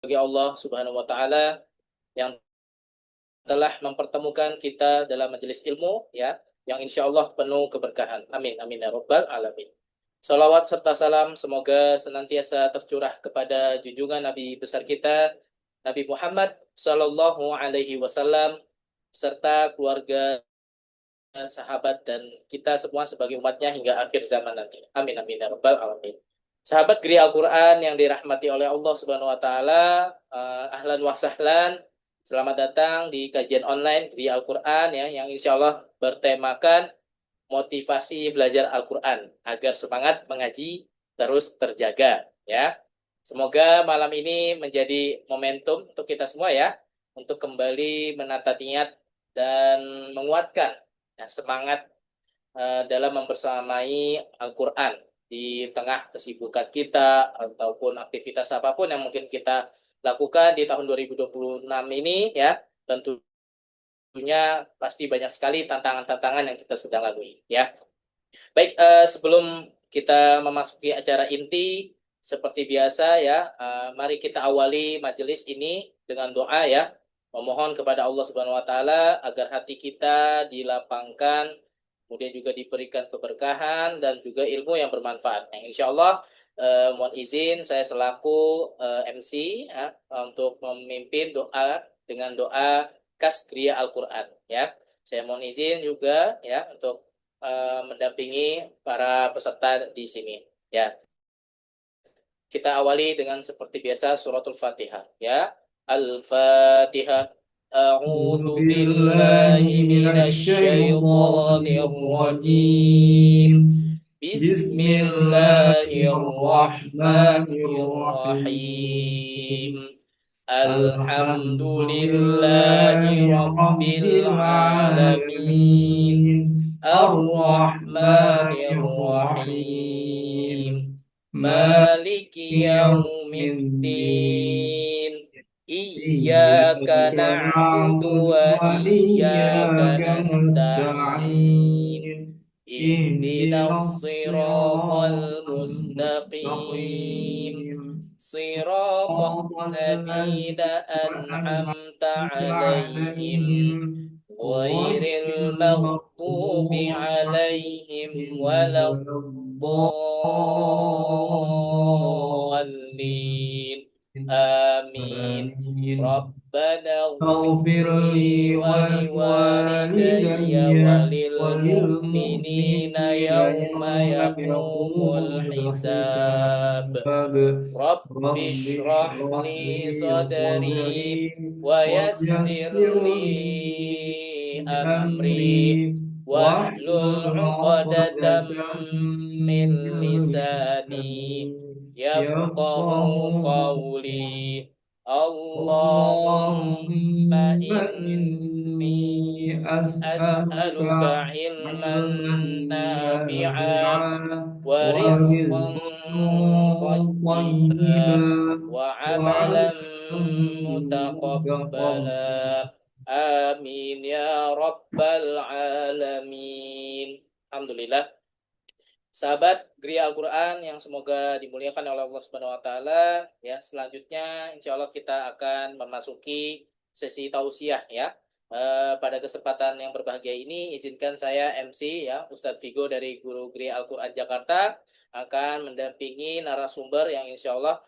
bagi Allah Subhanahu wa taala yang telah mempertemukan kita dalam majelis ilmu ya, yang insya Allah penuh keberkahan. Amin amin ya rabbal alamin. Salawat serta salam semoga senantiasa tercurah kepada junjungan Nabi besar kita Nabi Muhammad Sallallahu Alaihi Wasallam serta keluarga, sahabat dan kita semua sebagai umatnya hingga akhir zaman nanti. Amin amin ya rabbal alamin. Sahabat Geri Al-Quran yang dirahmati oleh Allah Subhanahu wa taala, ahlan wa sahlan. Selamat datang di kajian online Geri Al-Quran ya, yang insya Allah bertemakan motivasi belajar Al-Quran agar semangat mengaji terus terjaga ya. Semoga malam ini menjadi momentum untuk kita semua ya, untuk kembali menata niat dan menguatkan ya, semangat dalam membersamai Al-Quran di tengah kesibukan kita ataupun aktivitas apapun yang mungkin kita lakukan di tahun 2026 ini ya. Tentunya pasti banyak sekali tantangan-tantangan yang kita sedang lalui ya. Baik, sebelum kita memasuki acara inti seperti biasa ya, mari kita awali majelis ini dengan doa ya. Memohon kepada Allah Subhanahu wa taala agar hati kita dilapangkan, kemudian juga diberikan keberkahan dan juga ilmu yang bermanfaat. Yang insya Allah mohon izin saya selaku MC ya, untuk memimpin doa dengan doa khas Kriya Al-Quran ya. Saya mohon izin juga ya untuk mendampingi para peserta di sini ya. Kita awali dengan seperti biasa suratul Fatihah ya. Al-Fatihah. أعوذ A'udzu بالله billahi من minasy الشيطان syaithanir rajim. الرجيم بسم الله الرحمن Bismillahirrahmanirrahim. الرحيم الحمد لله Alhamdulillahi رب rabbil alamin. العالمين الرحمن الرحيم Ar-Rahmanir-Rahim. مالك Maliki يوم الدين yaumiddin. Iyyaka إياك na'budu نعبد wa iyyaka وإياك nasta'in. نستعين اهدنا Ihdinas siratal الصراط mustaqim. المستقيم Siratal صراط ladzina الذين an'amta أنعمت alaihim. عليهم غير غير المغضوب المغضوب عليهم عليهم ولا ولا الضالين. آمين. الضالين ربنا اغفر اغفر لي لي ولوالدي ولوالدي وللمؤمنين وللمؤمنين يوم يوم يقوم يقوم الحساب. الحساب رب رب اشرح اشرح لي لي صدري صدري ويسر ويسر لي لي أمري أمري واحلل واحلل عقدة عقدة من من لساني لساني يفقه يفقه قولي. اللهم اللهم إني إني أسألك أسألك علما علما نافعا نافعا ورزقا ورزقا طيبا طيبا وعملا وعملا متقبلا. متقبلا. Amin ya rabbal alamin. Alhamdulillah. Sahabat Gria Al-Quran yang semoga dimuliakan oleh Allah Subhanahu wa taala, ya, selanjutnya insya Allah kita akan memasuki sesi tausiah ya. Pada kesempatan yang berbahagia ini izinkan saya MC ya, Ustadz Vigo dari Guru Gria Al-Quran Jakarta akan mendampingi narasumber yang insya Allah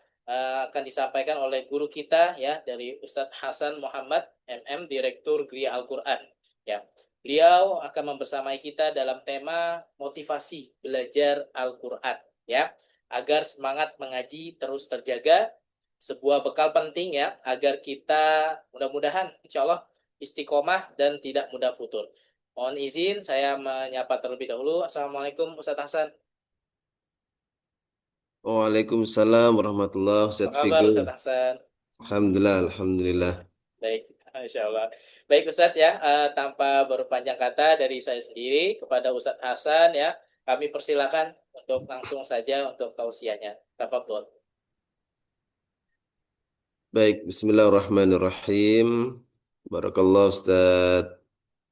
akan disampaikan oleh guru kita ya, dari Ustadz Hasan Muhammad MM, Direktur Gria Al-Quran ya. Beliau akan membersamai kita dalam tema motivasi belajar Al-Quran ya, agar semangat mengaji terus terjaga, sebuah bekal penting ya, agar kita mudah-mudahan insya Allah istiqomah dan tidak mudah futur. Mohon izin saya menyapa terlebih dahulu. Assalamualaikum Ustadz Hasan. Waalaikumsalam warahmatullahi Apa Ustaz kabar Figo. Ustadz Hasan? Alhamdulillah, alhamdulillah. Baik, Insya Allah. Baik Ustadz ya, tanpa berpanjang kata dari saya sendiri kepada Ustadz Hasan ya, kami persilakan untuk langsung saja untuk tausiahnya. Tafadhol. Baik, bismillahirrahmanirrahim. Barakallah Ustaz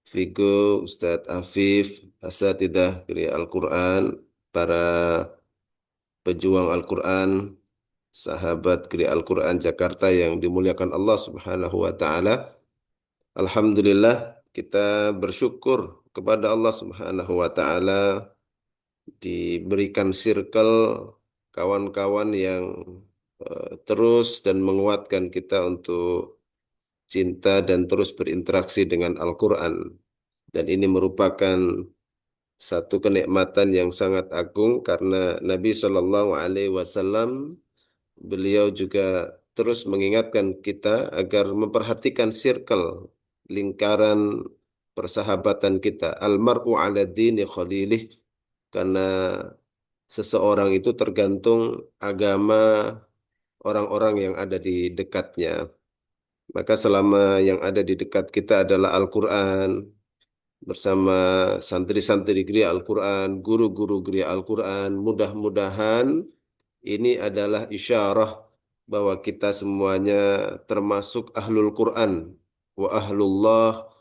Figo, Ustaz Afif, Asatidah Qiri Al-Quran, para pejuang Al-Quran sahabat Gria Al-Quran Jakarta yang dimuliakan Allah Subhanahu wa taala. Alhamdulillah kita bersyukur kepada Allah Subhanahu wa taala diberikan circle kawan-kawan yang terus dan menguatkan kita untuk cinta dan terus berinteraksi dengan Al-Quran. Dan ini merupakan satu kenikmatan yang sangat agung karena Nabi Shallallahu Alaihi Wasallam beliau juga terus mengingatkan kita agar memperhatikan circle lingkaran persahabatan kita. Almar'u ala dini khalilih, karena seseorang itu tergantung agama orang-orang yang ada di dekatnya. Maka selama yang ada di dekat kita adalah Al-Quran, bersama santri-santri Gria Al-Quran, guru-guru Gria Al-Quran, mudah-mudahan ini adalah isyarah bahwa kita semuanya termasuk ahlul Quran wa ahlullah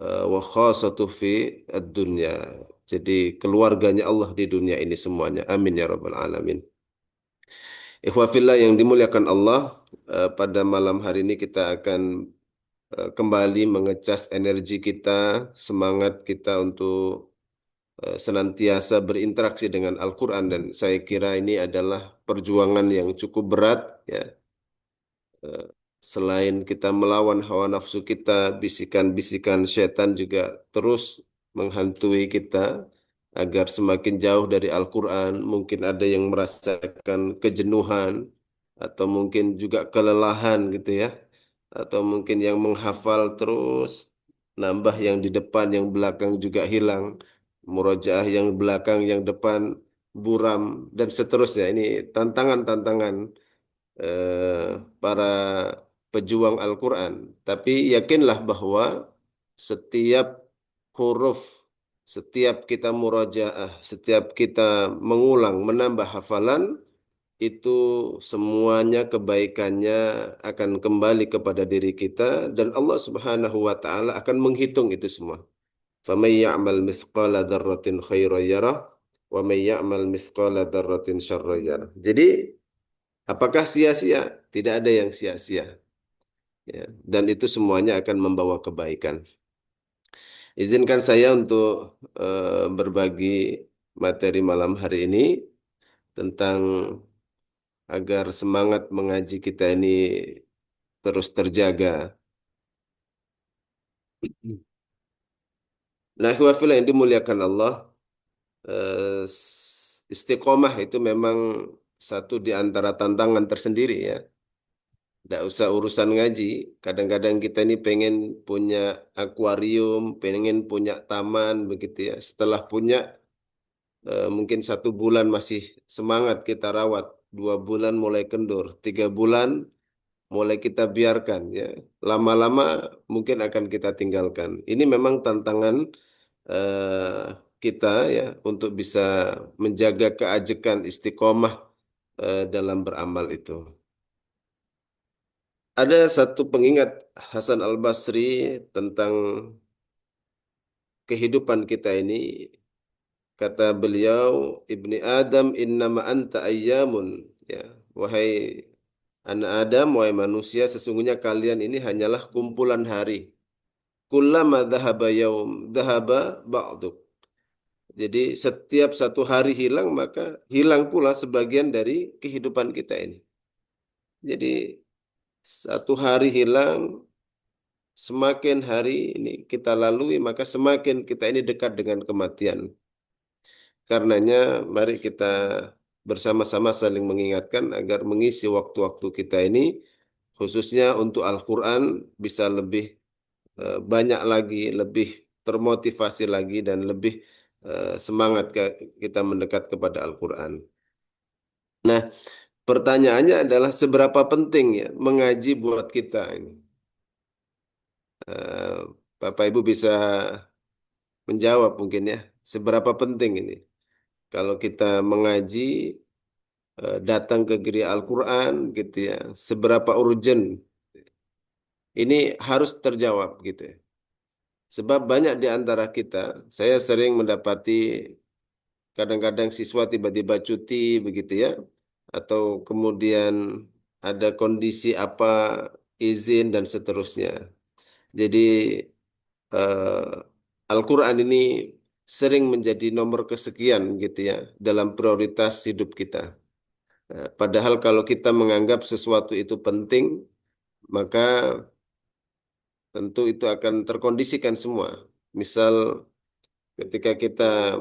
wa khasatuh fi ad-dunya. Jadi keluarganya Allah di dunia ini semuanya. Amin ya rabbal alamin. Ikhwafillah yang dimuliakan Allah, pada malam hari ini kita akan kembali mengecas energi kita, semangat kita untuk senantiasa berinteraksi dengan Al-Quran, dan saya kira ini adalah perjuangan yang cukup berat ya. Eh, Selain kita melawan hawa nafsu kita, bisikan-bisikan setan juga terus menghantui kita agar semakin jauh dari Al-Quran. Mungkin ada yang merasakan kejenuhan atau mungkin juga kelelahan gitu ya. Atau mungkin yang menghafal terus nambah, yang di depan, yang belakang juga hilang. Murojaah yang belakang, yang depan buram dan seterusnya. Ini tantangan-tantangan eh, para pejuang Al-Quran. Tapi yakinlah bahwa setiap huruf, setiap kita murojaah, setiap kita mengulang, menambah hafalan, itu semuanya kebaikannya akan kembali kepada diri kita dan Allah Subhanahu wa taala akan menghitung itu semua. فَمَن يَعْمَلْ مِثْقَالَ ذَرَّةٍ خَيْرًا يَرَهُ وَمَن يَعْمَلْ مِثْقَالَ ذَرَّةٍ شَرًّا يَرَهُ. Jadi apakah sia-sia? Tidak ada yang sia-sia. Ya. Dan itu semuanya akan membawa kebaikan. Izinkan saya untuk berbagi materi malam hari ini tentang agar semangat mengaji kita ini terus terjaga. Nah, ikhwafillah yang dimuliakan Allah, istiqomah itu memang satu di antara tantangan tersendiri ya. Tidak usah urusan ngaji. Kadang-kadang kita ini pengen punya akuarium, pengen punya taman begitu ya. Setelah punya, mungkin 1 bulan masih semangat kita rawat, 2 bulan mulai kendur, 3 bulan mulai kita biarkan ya. Lama-lama mungkin akan kita tinggalkan. Ini memang tantangan eh, kita ya untuk bisa menjaga keajekan istiqomah dalam beramal itu. Ada satu pengingat Hasan Al-Basri tentang kehidupan kita ini. Kata beliau, Ibni Adam innama anta ayyamun. Ya, wahai anak Adam, wahai manusia, sesungguhnya kalian ini hanyalah kumpulan hari. Kullama dhahaba yaum, dhahaba ba'duk. Jadi setiap satu hari hilang, maka hilang pula sebagian dari kehidupan kita ini. Jadi satu hari hilang, semakin hari ini kita lalui, maka semakin kita ini dekat dengan kematian. Karenanya, mari kita bersama-sama saling mengingatkan agar mengisi waktu-waktu kita ini, khususnya untuk Al-Quran, bisa lebih banyak lagi, lebih termotivasi lagi, dan lebih semangat kita mendekat kepada Al-Quran. Nah, pertanyaannya adalah seberapa penting ya mengaji buat kita ini. Eh, Bapak Ibu bisa menjawab mungkin ya, seberapa penting ini kalau kita mengaji, datang ke gereja Al-Quran gitu ya, seberapa urgent ini harus terjawab gitu ya. Sebab banyak di antara kita, saya sering mendapati kadang-kadang siswa tiba-tiba cuti begitu ya, atau kemudian ada kondisi apa, izin dan seterusnya. Jadi Al-Quran ini sering menjadi nomor kesekian gitu ya dalam prioritas hidup kita. Padahal kalau kita menganggap sesuatu itu penting, maka tentu itu akan terkondisikan semua. Misal ketika kita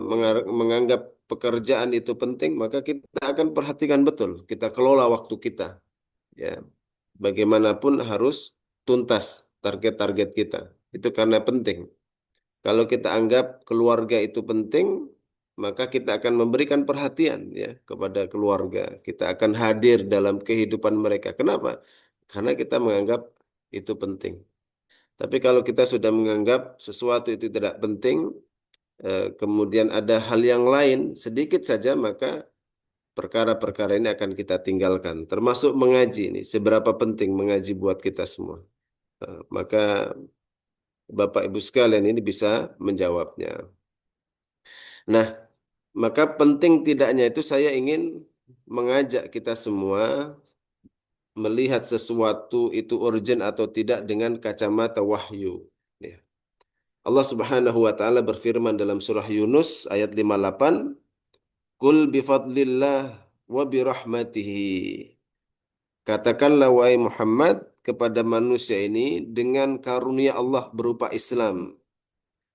menganggap pekerjaan itu penting, maka kita akan perhatikan betul, kita kelola waktu kita. Ya, bagaimanapun harus tuntas target-target kita. Itu karena penting. Kalau kita anggap keluarga itu penting, maka kita akan memberikan perhatian ya kepada keluarga. Kita akan hadir dalam kehidupan mereka. Kenapa? Karena kita menganggap itu penting. Tapi kalau kita sudah menganggap sesuatu itu tidak penting, kemudian ada hal yang lain sedikit saja, maka perkara-perkara ini akan kita tinggalkan. Termasuk mengaji ini, seberapa penting mengaji buat kita semua. Maka Bapak Ibu sekalian ini bisa menjawabnya. Nah, maka penting tidaknya itu saya ingin mengajak kita semua melihat sesuatu itu urgent atau tidak dengan kacamata wahyu. Ya. Allah Subhanahu wa taala berfirman dalam surah Yunus ayat 58, "Qul bifadlillah wa birahmatihi." Katakanlah wahai Muhammad kepada manusia ini dengan karunia Allah berupa Islam,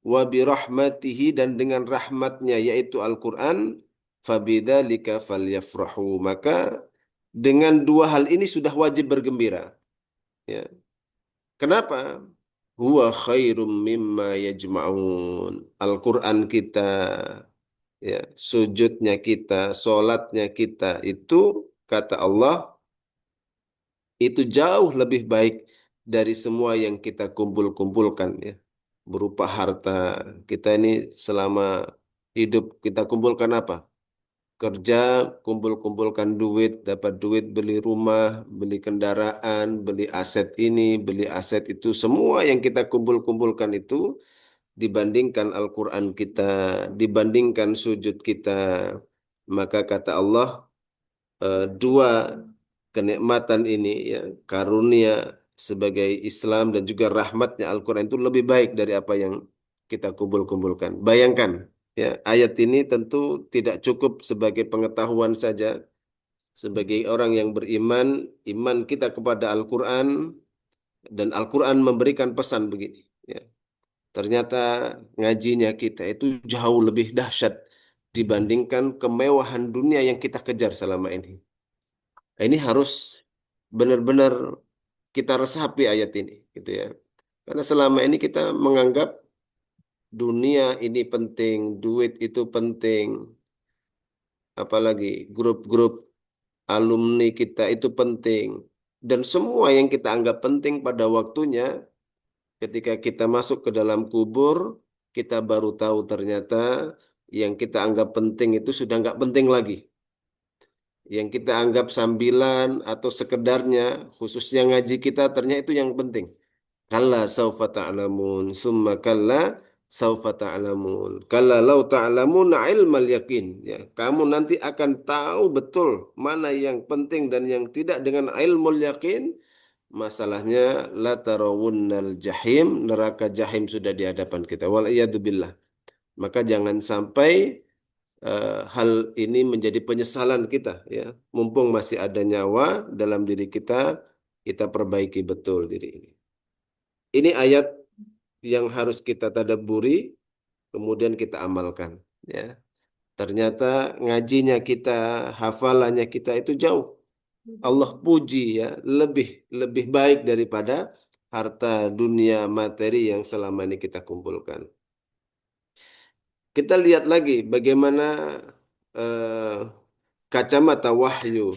wa birahmatihi dan dengan rahmatnya yaitu Al-Quran, fabidzalika falyafrahu. Maka dengan dua hal ini sudah wajib bergembira. Ya. Kenapa? Huwa khairum mimma yajma'un. Al-Quran kita, ya, sujudnya kita, solatnya kita itu kata Allah itu jauh lebih baik dari semua yang kita kumpul-kumpulkan ya. Berupa harta. Kita ini selama hidup kita kumpulkan apa? Kerja, kumpul-kumpulkan duit, dapat duit beli rumah, beli kendaraan, beli aset ini, beli aset itu. Semua yang kita kumpul-kumpulkan itu dibandingkan Al-Quran kita, dibandingkan sujud kita. Maka kata Allah, dua kenikmatan ini ya karunia sebagai Islam dan juga rahmatnya Al-Quran itu lebih baik dari apa yang kita kumpul-kumpulkan. Bayangkan ya ayat ini tentu tidak cukup sebagai pengetahuan saja sebagai orang yang beriman, iman kita kepada Al-Quran dan Al-Quran memberikan pesan begini ya. Ternyata ngajinya kita itu jauh lebih dahsyat dibandingkan kemewahan dunia yang kita kejar selama ini. Ini harus benar-benar kita resapi ayat ini, gitu ya. Karena selama ini kita menganggap dunia ini penting, duit itu penting, apalagi grup-grup alumni kita itu penting. Dan semua yang kita anggap penting pada waktunya, ketika kita masuk ke dalam kubur, kita baru tahu ternyata yang kita anggap penting itu sudah nggak penting lagi. Yang kita anggap sambilan atau sekedarnya, khususnya ngaji kita, ternyata itu yang penting. Kalla saufa ta'lamun, summa kalla saufa ta'lamun. Kalla lau ta'lamun ilmal yakin. Ya, kamu nanti akan tahu betul mana yang penting dan yang tidak dengan ilmul yakin. Masalahnya la tarawunnal jahim, neraka jahim sudah di hadapan kita. Wal billah. Maka jangan sampai hal ini menjadi penyesalan kita ya. Mumpung masih ada nyawa dalam diri kita, kita perbaiki betul diri ini. Ini ayat yang harus kita tadabburi, kemudian kita amalkan. Ya, ternyata ngajinya kita, hafalannya kita itu jauh. Allah puji ya, lebih lebih baik daripada harta dunia materi yang selama ini kita kumpulkan. Kita lihat lagi bagaimana eh, kacamata wahyu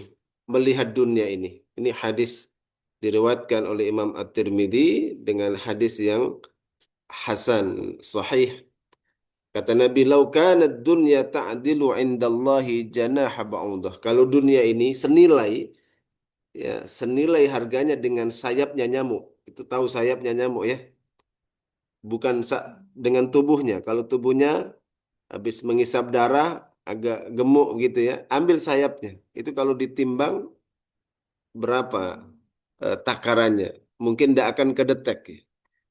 melihat dunia ini. Ini hadis diriwayatkan oleh Imam At-Tirmidzi dengan hadis yang hasan, sahih. Kata Nabi, "Lau kanat dunya ta'dilu 'indallahi janaha ba'udah." Kalau dunia ini senilai ya, senilai harganya dengan sayapnya nyamuk. Itu tahu sayapnya nyamuk ya, bukan dengan tubuhnya. Kalau tubuhnya habis mengisap darah agak gemuk gitu ya, ambil sayapnya. Itu kalau ditimbang berapa takarannya, mungkin tidak akan kedetek ya.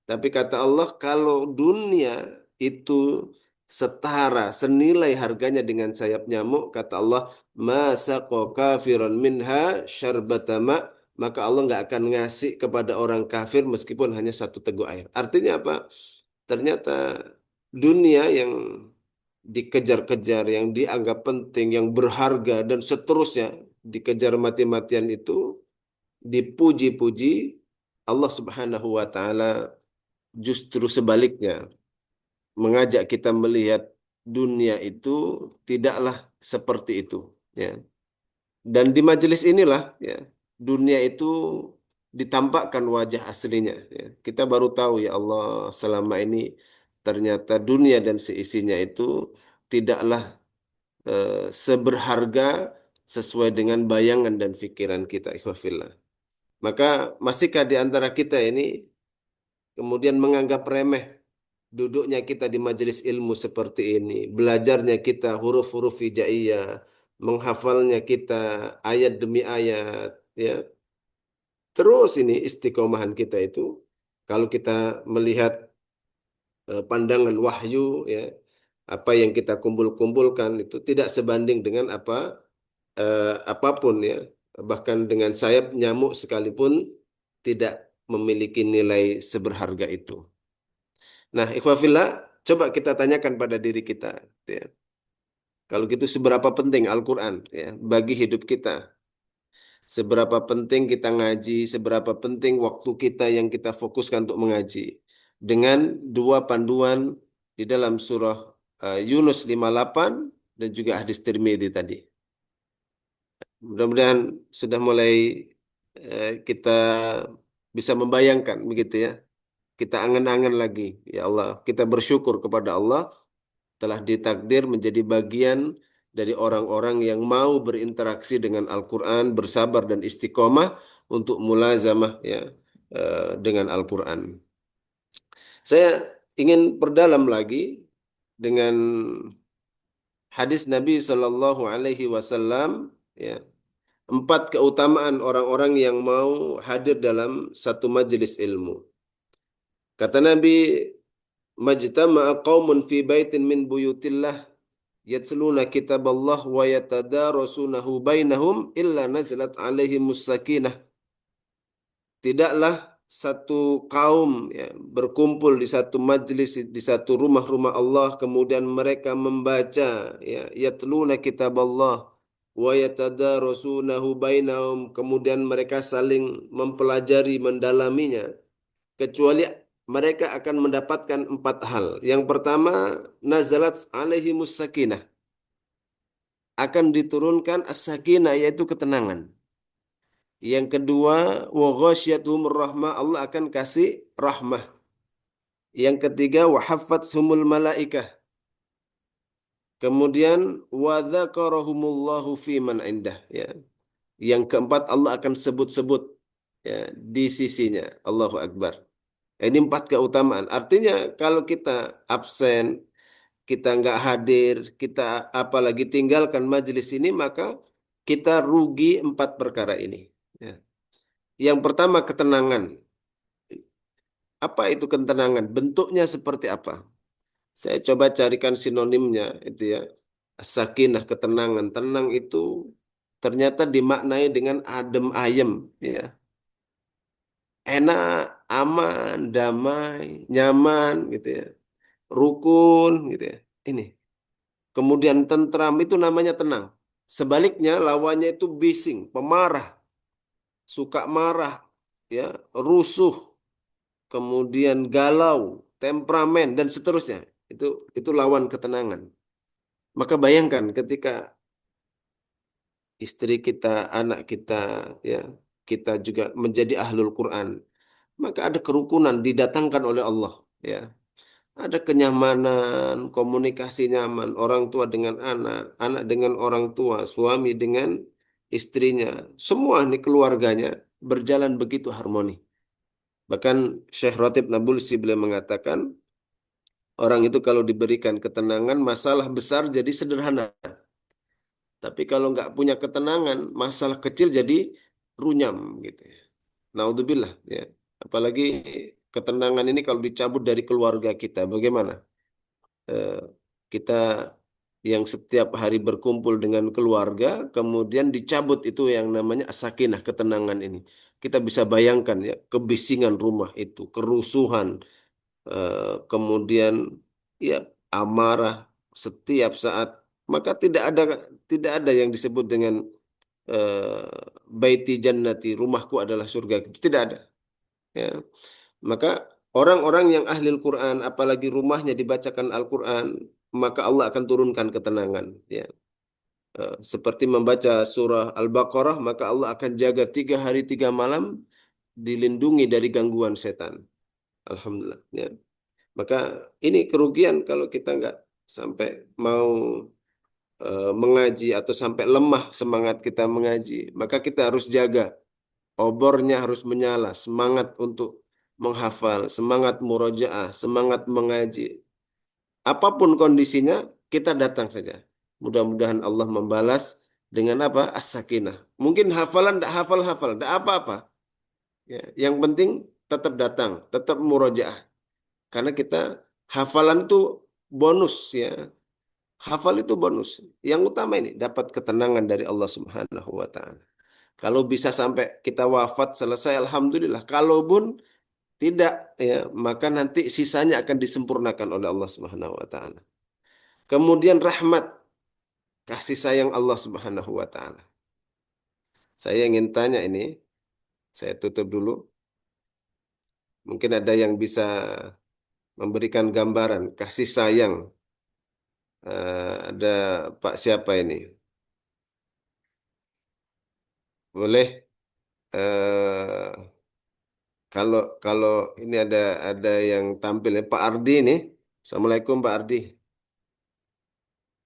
Tapi kata Allah, kalau dunia itu setara, senilai harganya dengan sayap nyamuk, kata Allah, masaqo kafiron minha syarbatama, maka Allah nggak akan ngasih kepada orang kafir meskipun hanya satu teguk air. Artinya apa? Ternyata dunia yang dikejar-kejar, yang dianggap penting, yang berharga, dan seterusnya, dikejar mati-matian itu, dipuji-puji, Allah Subhanahu wa Ta'ala justru sebaliknya mengajak kita melihat dunia itu tidaklah seperti itu, ya. Dan di majelis inilah, ya, dunia itu ditampakkan wajah aslinya, ya. Kita baru tahu, ya Allah, selama ini ternyata dunia dan seisinya itu tidaklah eh, seberharga sesuai dengan bayangan dan pikiran kita, ikhwafillah. Maka masihkah di antara kita ini kemudian menganggap remeh duduknya kita di majelis ilmu seperti ini, belajarnya kita huruf-huruf hijaiyah, menghafalnya kita ayat demi ayat, ya. Terus ini istiqomahan kita itu, kalau kita melihat pandangan wahyu, ya, apa yang kita kumpul-kumpulkan itu tidak sebanding dengan apapun, ya, bahkan dengan sayap nyamuk sekalipun tidak memiliki nilai seberharga itu. Nah, ikhwafillah, coba kita tanyakan pada diri kita, ya. Kalau gitu seberapa penting Al-Quran, ya, bagi hidup kita? Seberapa penting kita ngaji, seberapa penting waktu kita yang kita fokuskan untuk mengaji. Dengan dua panduan di dalam surah Yunus 58 dan juga hadis Tirmidzi tadi. Mudah-mudahan sudah mulai kita bisa membayangkan begitu ya. Kita angan-angan lagi, ya Allah, kita bersyukur kepada Allah telah ditakdir menjadi bagian dari orang-orang yang mau berinteraksi dengan Al-Quran, bersabar dan istiqomah untuk mulazamah, ya, dengan Al-Quran. Saya ingin perdalam lagi dengan hadis Nabi Shallallahu Alaihi Wasallam, ya, 4 keutamaan orang-orang yang mau hadir dalam satu majelis ilmu. Kata Nabi, majtama'a qaumun fi baitin min buyutillah yatluna kitaballah wa yatadarasunahu bainahum illa nazalat alaihimus sakinah. Tidaklah satu kaum, ya, berkumpul di satu majlis, di satu rumah-rumah Allah, kemudian mereka membaca, ya, yatluna kitaballah wa yatadarasunahu bainahum, kemudian mereka saling mempelajari, mendalaminya, kecuali mereka akan mendapatkan 4 hal. Yang pertama, nazalat alaihimus sakinah, akan diturunkan as-sakinah, yaitu ketenangan. Yang kedua, wa ghasyiyatuhumur rahmah, Allah akan kasih rahmah. Yang ketiga, wa haffathumul malaikah. Kemudian wa dzakarahumullahu fi man indah, ya. Yang keempat, Allah akan sebut-sebut, ya, di sisinya. Allahu Akbar. Ini 4 keutamaan. Artinya kalau kita absen, kita nggak hadir, kita apalagi tinggalkan majelis ini, maka kita rugi 4 perkara ini. Ya. Yang pertama, ketenangan. Apa itu ketenangan? Bentuknya seperti apa? Saya coba carikan sinonimnya itu, ya. Sakinah, ketenangan. Tenang itu ternyata dimaknai dengan adem ayem, ya. Enak, aman, damai, nyaman gitu ya. Rukun gitu ya. Ini. Kemudian tentram itu namanya tenang. Sebaliknya lawannya itu bising, pemarah, suka marah, ya, rusuh, kemudian galau, temperamen dan seterusnya. Itu lawan ketenangan. Maka bayangkan ketika istri kita, anak kita, ya, kita juga menjadi ahlul Quran, maka ada kerukunan didatangkan oleh Allah, ya. Ada kenyamanan, komunikasi nyaman, orang tua dengan anak, anak dengan orang tua, suami dengan istrinya, semua nih keluarganya berjalan begitu harmoni. Bahkan Syekh Ratib Nabulsi beliau mengatakan, orang itu kalau diberikan ketenangan, masalah besar jadi sederhana. Tapi kalau nggak punya ketenangan, masalah kecil jadi runyam gitu ya. Naudzubillah ya. Apalagi ketenangan ini kalau dicabut dari keluarga kita, bagaimana? Eh, kita yang setiap hari berkumpul dengan keluarga, kemudian dicabut itu yang namanya sakinah, ketenangan ini. Kita bisa bayangkan ya, kebisingan rumah itu, kerusuhan, kemudian ya amarah setiap saat. Maka tidak ada yang disebut dengan baiti jannati, rumahku adalah surga. Itu tidak ada. Ya. Maka orang-orang yang ahli Al-Quran, apalagi rumahnya dibacakan Al-Quran, maka Allah akan turunkan ketenangan. Ya. Seperti membaca surah Al-Baqarah, maka Allah akan jaga 3 hari 3 malam dilindungi dari gangguan setan. Alhamdulillah. Ya. Maka ini kerugian kalau kita nggak sampai mau mengaji atau sampai lemah semangat kita mengaji. Maka kita harus jaga. Obornya harus menyala, semangat untuk menghafal, semangat murojaah, semangat mengaji. Apapun kondisinya, kita datang saja. Mudah-mudahan Allah membalas dengan apa? As-sakinah. Mungkin hafalan, tidak hafal-hafal, tidak apa-apa. Ya, yang penting tetap datang, tetap murojaah. Karena kita hafalan itu bonus ya. Hafal itu bonus. Yang utama ini dapat ketenangan dari Allah Subhanahu wa taala. Kalau bisa sampai kita wafat selesai, alhamdulillah. Kalaupun tidak, ya, maka nanti sisanya akan disempurnakan oleh Allah Subhanahu wa taala. Kemudian rahmat, kasih sayang Allah Subhanahu wa taala. Saya ingin tanya ini, saya tutup dulu. Mungkin ada yang bisa memberikan gambaran kasih sayang. Ada Pak siapa ini? Boleh eh, kalau kalau ini ada yang tampil ya, Pak Ardi ini. Assalamualaikum Pak Ardi.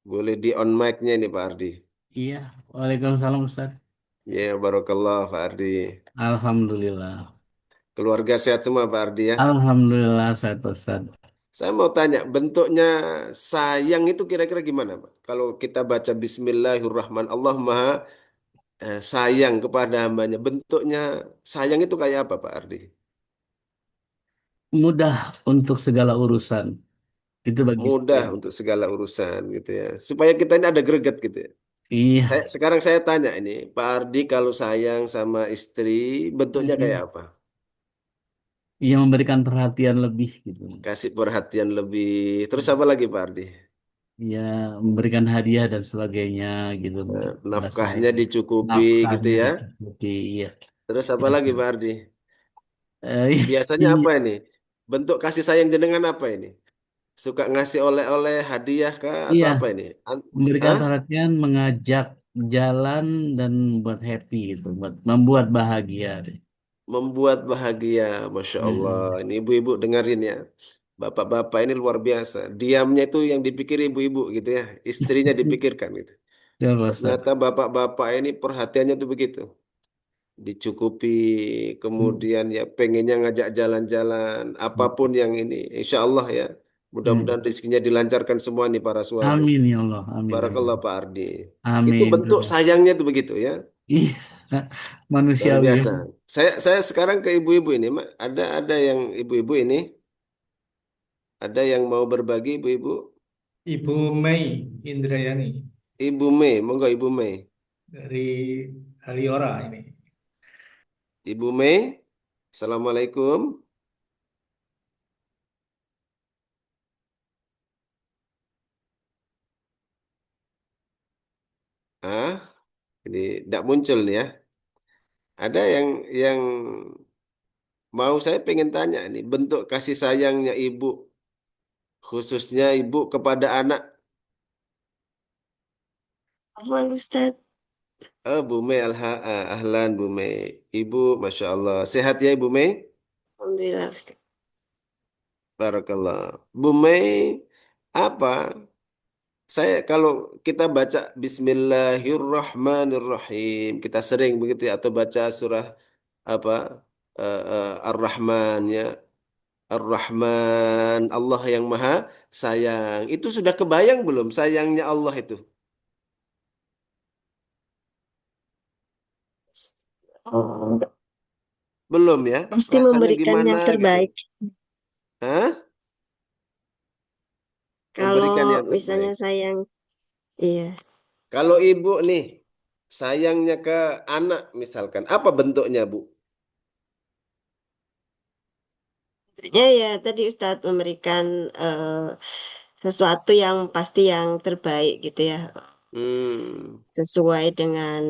Boleh di on mic-nya ini Pak Ardi. Iya, Waalaikumsalam Ustaz. Ya, barakallah Pak Ardi. Alhamdulillah. Keluarga sehat semua Pak Ardi ya. Alhamdulillah Ustaz Ustaz. Saya mau tanya, bentuknya sayang itu kira-kira gimana Pak? Kalau kita baca Bismillahirrahmanirrahim, Allah Maha sayang kepada hambanya. Bentuknya sayang itu kayak apa Pak Ardi? Mudah untuk segala urusan. Itu bagi Mudah saya. untuk segala urusan gitu ya. Supaya kita ini ada greget gitu ya. Iya. Sekarang saya tanya ini, Pak Ardi kalau sayang sama istri, bentuknya kayak Mhm. apa? Yang memberikan perhatian lebih gitu. Kasih perhatian lebih. Terus apa lagi Pak Ardi? Ya, memberikan hadiah dan sebagainya gitu pada saya. Nafkahnya dicukupi gitu Nafkahnya ya. dicukupi, iya. Terus apa Itu. lagi Pak Ardi? Eh, Biasanya apa ini, ini? Bentuk kasih sayang jenengan apa ini? Suka ngasih oleh-oleh, hadiah kah atau iya, apa ini? memberikan Hah? perhatian, mengajak jalan dan buat happy gitu, membuat bahagia. Membuat bahagia, Masya Allah. Hmm. Ini ibu-ibu dengerin ya. Bapak-bapak ini luar biasa. Diamnya itu yang dipikir ibu-ibu gitu ya. Istrinya dipikirkan gitu. Ya, Pak Ustaz. Ternyata bapak-bapak ini perhatiannya tuh begitu. Dicukupi, Hmm. kemudian ya pengennya ngajak jalan-jalan, apapun yang ini. Insya Allah ya. Mudah-mudahan Hmm. rezekinya dilancarkan semua nih para suami. Amin ya Allah, amin ya Barakallah Allah. Pak Ardi. Itu Amin. bentuk sayangnya tuh begitu ya. Iya, Luar manusiawi ya. biasa. Saya sekarang ke ibu-ibu ini, Mak. Ada yang ibu-ibu ini, ada yang mau berbagi ibu-ibu. Ibu Mei Indrayani Ibu Mei, monggo Ibu Mei. dari Aliora ini. Ibu Mei, Assalamualaikum. Ah, ini tidak muncul nih ya. Ada yang mau saya pengen tanya nih, bentuk kasih sayangnya ibu, khususnya ibu kepada anak. Afwan Ustaz. Bu Mei, ahlan Bu Mei. Ibu, Masya Allah. Sehat ya Ibu Mei? Alhamdulillah Ustaz. Barakallah. Bu Mei, apa? Saya kalau kita baca Bismillahirrahmanirrahim, kita sering begitu ya, atau baca surah apa Ar-Rahman ya, Ar-Rahman, Allah yang Maha Sayang. Itu sudah kebayang belum sayangnya Allah itu? Oh, Belum ya? pasti Rasanya memberikan gimana yang gitu? terbaik. Hah? Kalau Memberikan yang misalnya terbaik. sayang, iya. Kalau ibu nih sayangnya ke anak misalkan, apa bentuknya Bu? Maksudnya ya tadi Ustadz memberikan sesuatu yang pasti yang terbaik gitu ya, Hmm, sesuai dengan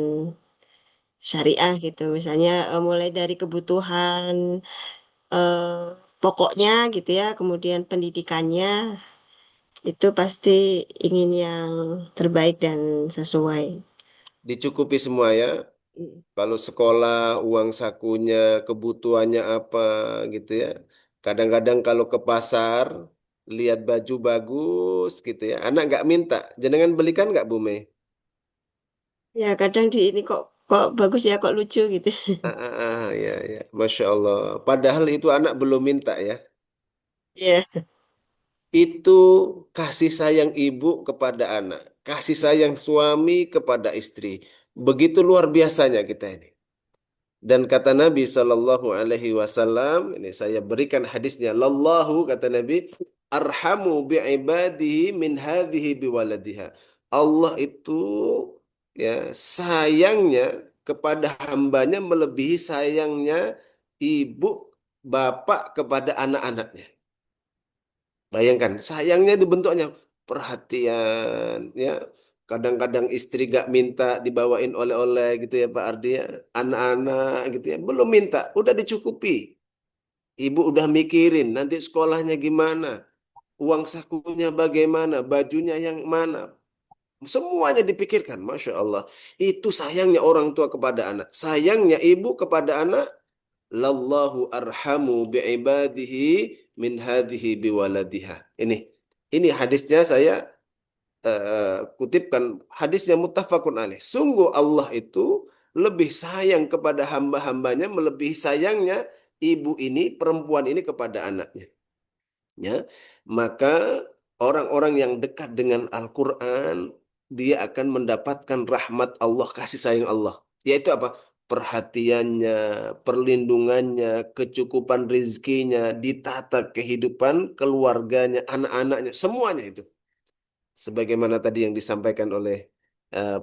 syariah gitu. Misalnya mulai dari kebutuhan eh, pokoknya gitu ya, kemudian pendidikannya itu pasti ingin yang terbaik dan sesuai. dicukupi semua ya. I- Kalau sekolah, uang sakunya, kebutuhannya apa gitu ya. Kadang-kadang kalau ke pasar, lihat baju bagus gitu ya. Anak nggak minta, jenengan belikan nggak Bu Mei? Ya kadang di ini kok kok bagus ya, kok lucu gitu. Ya, ya. Masya Allah. Padahal itu anak belum minta ya. Iya. Itu kasih sayang ibu kepada anak. Kasih sayang suami kepada istri. Begitu luar biasanya kita ini. Dan kata Nabi Shallallahu Alaihi Wasallam, ini saya berikan hadisnya. Lallahu kata Nabi, arhamu bi'ibadihi min hadhihi biwaladiha. Allah itu ya sayangnya kepada hambanya melebihi sayangnya ibu bapak kepada anak-anaknya. Bayangkan, sayangnya itu bentuknya perhatian, ya. Kadang-kadang istri gak minta dibawain oleh-oleh gitu ya Pak Ardi ya. Anak-anak gitu ya, belum minta, udah dicukupi. Ibu udah mikirin nanti sekolahnya gimana, uang sakunya bagaimana, bajunya yang mana. Semuanya dipikirkan, Masya Allah. Itu sayangnya orang tua kepada anak. Sayangnya ibu kepada anak, lallahu arhamu bi'ibadihi min hadhihi biwaladiha. Ini hadisnya saya kutipkan hadisnya muttafaqun alaih. Sungguh Allah itu lebih sayang kepada hamba-hambanya melebihi sayangnya ibu ini, perempuan ini kepada anaknya. Ya, maka orang-orang yang dekat dengan Al-Quran dia akan mendapatkan rahmat Allah, kasih sayang Allah. Yaitu apa? Perhatiannya, perlindungannya, kecukupan rizkinya, ditata kehidupan keluarganya, anak-anaknya, semuanya itu. Sebagaimana tadi yang disampaikan oleh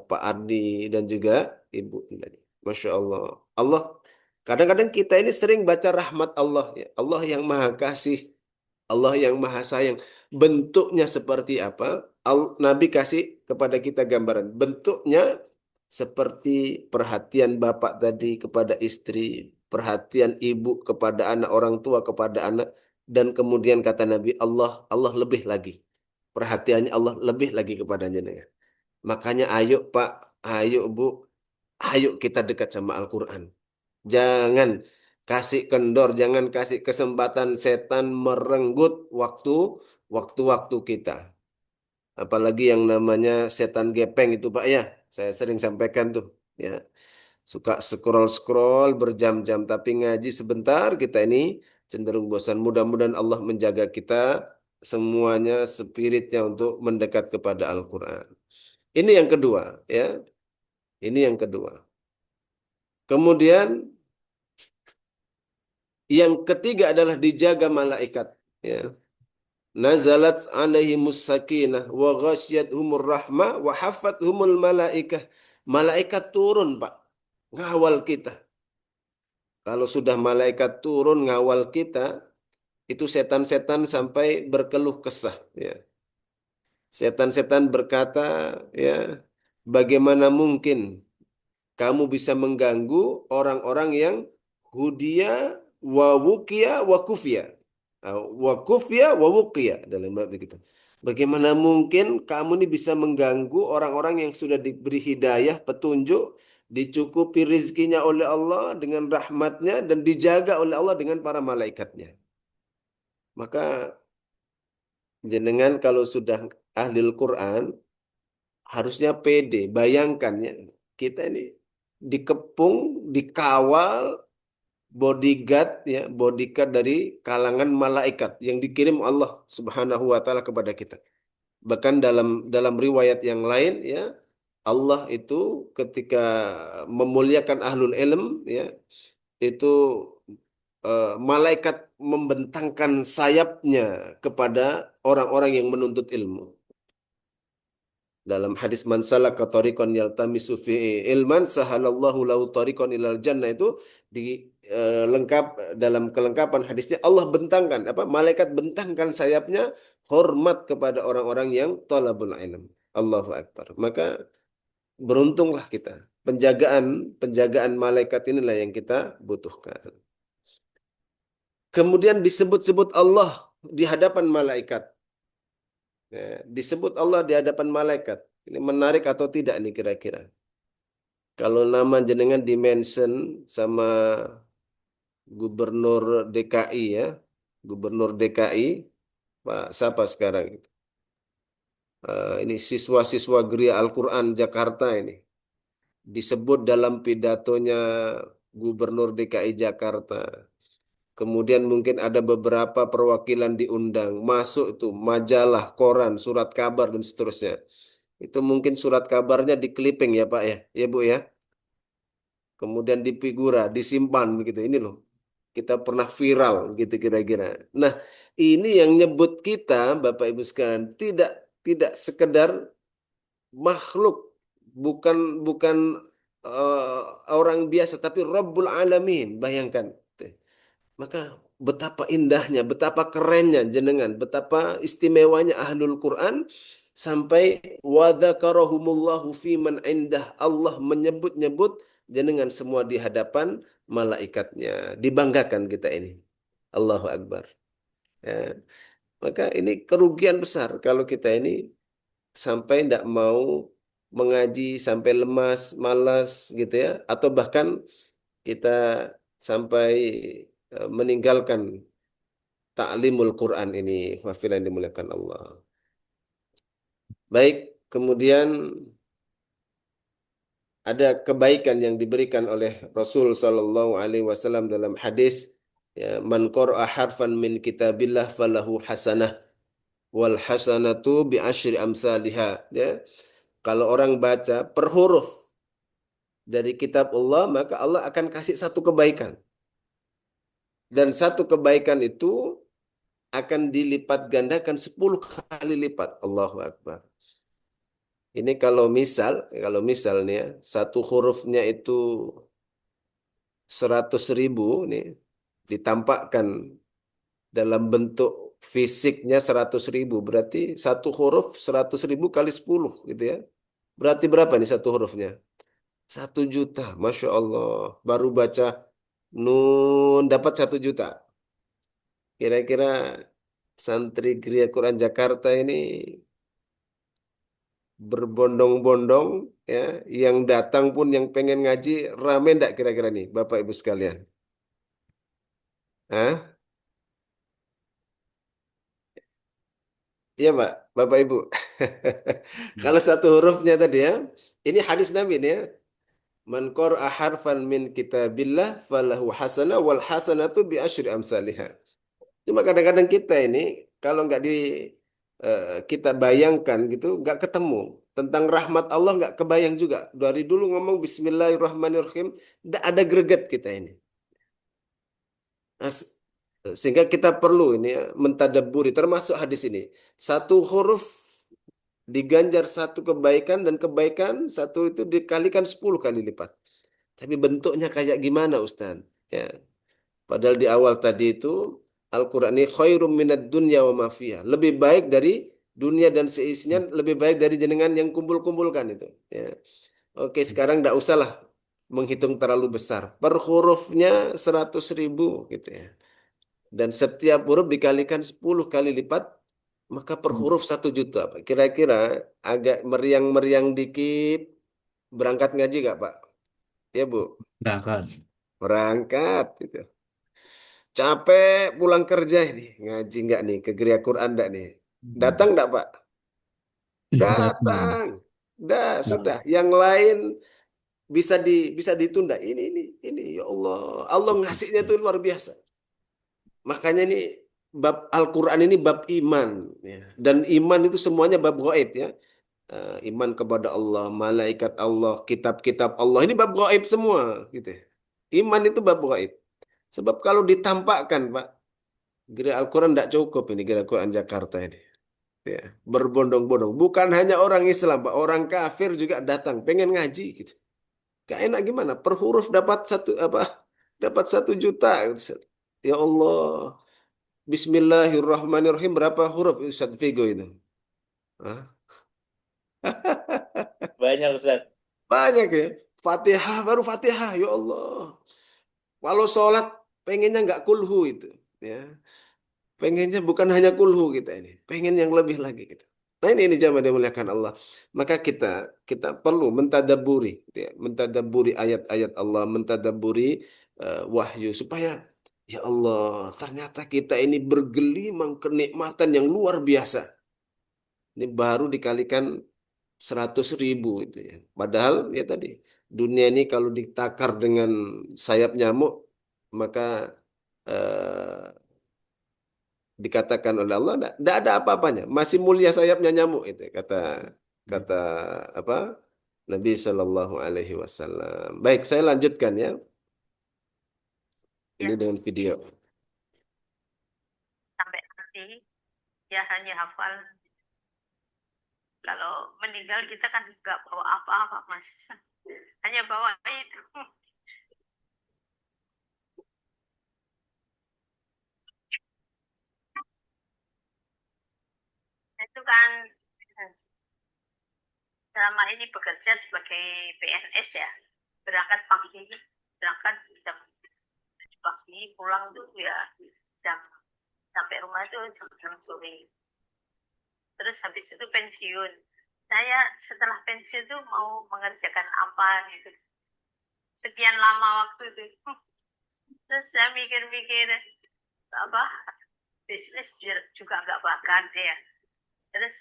Pak Ardi dan juga Ibu tadi. Masya Allah. Allah, kadang-kadang kita ini sering baca rahmat Allah. Ya. Allah yang maha kasih, Allah yang maha sayang. Bentuknya seperti apa? Nabi kasih kepada kita gambaran. Bentuknya seperti perhatian bapak tadi kepada istri, perhatian ibu kepada anak, orang tua kepada anak, dan kemudian kata Nabi, Allah lebih lagi. Perhatiannya Allah lebih lagi kepada jenengan. Makanya ayo Pak, ayo Bu, ayo kita dekat sama Al-Quran. Jangan kasih kendor, jangan kasih kesempatan setan merenggut waktu-waktu kita. Apalagi yang namanya setan gepeng itu Pak ya. Saya sering sampaikan tuh. Ya, suka scroll-scroll berjam-jam tapi ngaji sebentar kita ini cenderung bosan. Mudah-mudahan Allah menjaga kita semuanya spiritnya untuk mendekat kepada Al-Quran. Ini yang kedua ya. Ini yang kedua. Kemudian yang ketiga adalah dijaga malaikat. Ya. Nazalat alaihimus sakinah wa ghasyiyatuhumur rahmah wa hafathumul malaikah. Malaikat turun, Pak. Ngawal kita. Kalau sudah malaikat turun ngawal kita, itu setan-setan sampai berkeluh kesah. Ya. Setan-setan berkata, ya, bagaimana mungkin kamu bisa mengganggu orang-orang yang hudia wa wukia wa kufia. Wa kufia wa wukia dalam bab begitu. Bagaimana mungkin kamu ini bisa mengganggu orang-orang yang sudah diberi hidayah, petunjuk, dicukupi rizkinya oleh Allah dengan rahmatnya dan dijaga oleh Allah dengan para malaikatnya. Maka jenengan kalau sudah ahli Al-Quran harusnya pede. Bayangkan ya, kita ini dikepung, dikawal bodyguard ya, bodyguard dari kalangan malaikat yang dikirim Allah Subhanahu wa taala kepada kita. Bahkan dalam riwayat yang lain ya, Allah itu ketika memuliakan ahlul ilm, ya, itu malaikat membentangkan sayapnya kepada orang-orang yang menuntut ilmu. Dalam hadis man salaka tariqan yaltamisu fihi ilman sahalallahu lahu tariqan ilal jannah itu di lengkap dalam kelengkapan hadisnya Allah bentangkan apa malaikat bentangkan sayapnya hormat kepada orang-orang yang talabul ilm. Allahu akbar. Maka beruntunglah kita. Penjagaan malaikat inilah yang kita butuhkan. Kemudian disebut-sebut Allah di hadapan malaikat. Ya, disebut Allah di hadapan malaikat. Ini menarik atau tidak nih kira-kira? Kalau nama jenengan di-mention sama Gubernur DKI, ya, Gubernur DKI, Pak siapa sekarang itu? Ini siswa-siswa Geria Al-Quran Jakarta ini. Disebut dalam pidatonya Gubernur DKI Jakarta. Kemudian mungkin ada beberapa perwakilan diundang. Masuk itu majalah, koran, surat kabar, dan seterusnya. Itu mungkin surat kabarnya di clipping ya Pak ya. Ya Bu ya. Kemudian di figura, disimpan begitu. Ini loh. Kita pernah viral gitu kira-kira. Nah, ini yang nyebut kita Bapak Ibu sekalian tidak sekedar makhluk, bukan bukan orang biasa tapi Rabbul Alamin. Bayangkan. Maka betapa indahnya, betapa kerennya jenengan, betapa istimewanya ahlul Quran sampai wadzakarahumullahu fi man indah Allah menyebut-nyebut jenengan semua di hadapan malaikatnya. Dibanggakan kita ini. Allahu Akbar. Ya. Maka ini kerugian besar kalau kita ini sampai tidak mau mengaji, sampai lemas, malas gitu ya, atau bahkan kita sampai meninggalkan ta'limul Quran ini. Hafizan yang dimuliakan Allah. Baik, kemudian ada kebaikan yang diberikan oleh Rasul Sallallahu Alaihi Wasallam dalam hadis, ya, man qara'a harfan min kitabillah falahu hasanah wal hasanatu bi asyri amsalihha. Ya, kalau orang baca per huruf dari kitab Allah, maka Allah akan kasih satu kebaikan. Dan satu kebaikan itu akan dilipat gandakan 10 kali lipat. Allahu Akbar. Ini kalau misal nih ya, satu hurufnya itu 100.000 nih, ditampakkan dalam bentuk fisiknya 100.000, berarti satu huruf 100.000 kali 10 gitu ya. Berarti berapa nih satu hurufnya? 1 juta. Masya Allah. Baru baca nun dapat 1 juta. Kira-kira santri Geria Quran Jakarta ini berbondong-bondong ya, yang datang pun yang pengen ngaji rame enggak kira-kira nih Bapak Ibu sekalian? Hah? Iya Pak, Bapak Ibu. Kalau satu hurufnya tadi ya, ini hadis Nabi nih ya. Man qara'a harfan min kitabillah falahu hasanah wal hasanatu bi asyri amsalihha. Cuma kadang-kadang kita ini kalau nggak kita bayangkan gitu nggak ketemu tentang rahmat Allah nggak kebayang juga. Dari dulu ngomong Bismillahirrahmanirrahim, nggak ada greget kita ini. Nah, sehingga kita perlu ini ya, mentadabburi termasuk hadis ini. Satu huruf diganjar satu kebaikan dan kebaikan satu itu dikalikan 10 kali lipat. Tapi bentuknya kayak gimana Ustaz? Ya. Padahal di awal tadi itu Al-Quran ini khairum minad dunya wa ma fiha. Lebih baik dari dunia dan seisinya, lebih baik dari jenengan yang kumpul-kumpulkan itu. Ya. Oke, sekarang tidak usahlah menghitung terlalu besar. Per hurufnya 100.000 gitu ya. Dan setiap huruf dikalikan 10 kali lipat, maka per huruf 1 juta. Kira-kira agak meriang-meriang dikit, berangkat ngaji gak Pak? Ya Bu? Berangkat. Berangkat gitu. Capek pulang kerja ini. Ngaji nggak nih? Ke Geria Quran nggak nih? Datang nggak Pak? Datang. Dah, sudah. Yang lain bisa ditunda. Ini. Ya Allah. Allah ngasihnya itu luar biasa. Makanya ini bab Al-Quran ini bab iman. Ya. Dan iman itu semuanya bab gaib ya. iman kepada Allah, malaikat Allah, kitab-kitab Allah. Ini bab gaib semua, gitu. Iman itu bab gaib. Sebab kalau ditampakkan, Pak, gerak Al-Quran tidak cukup ini gerak Al-Quran Jakarta ini. Ya, berbondong-bondong. Bukan hanya orang Islam, Pak, orang kafir juga datang, pengen ngaji, gitu. Gak enak gimana? Per huruf dapat satu apa? Dapat 1 juta. Ya Allah. Bismillahirrahmanirrahim. Berapa huruf Ustaz Vigo itu? Hah? Banyak Ustaz. Banyak ya. Fatihah baru Fatihah. Ya Allah. Kalau sholat pengennya nggak kulhu itu. Ya. Pengennya bukan hanya kulhu kita ini. Pengen yang lebih lagi gitu. Nah ini jamaah dimuliakan Allah. Maka kita perlu mentadaburi, gitu ya, mentadaburi ayat-ayat Allah, mentadaburi wahyu supaya ya Allah ternyata kita ini bergelimang kenikmatan yang luar biasa. Ini baru dikalikan 100.000 itu ya. Padahal ya tadi dunia ini kalau ditakar dengan sayap nyamuk maka eh, dikatakan oleh Allah tidak ada apa-apanya, masih mulia sayapnya nyamuk itu kata kata apa Nabi Shallallahu Alaihi Wasallam. Baik, saya lanjutkan ya. Ini Ya, dengan video. sampai nanti ya hanya hafal. Kalau meninggal kita kan nggak bawa apa-apa, Mas. Hanya bawa itu. Itu kan selama ini bekerja sebagai PNS ya. Berangkat pagi, berangkat jam pagi, pulang tuh ya jam sampai rumah itu jam sore. Terus habis itu pensiun. Saya setelah pensiun tuh mau mengerjakan apa gitu. Sekian lama waktu itu. Terus saya mikir-mikir apa bisnis juga nggak bakat ya. Terus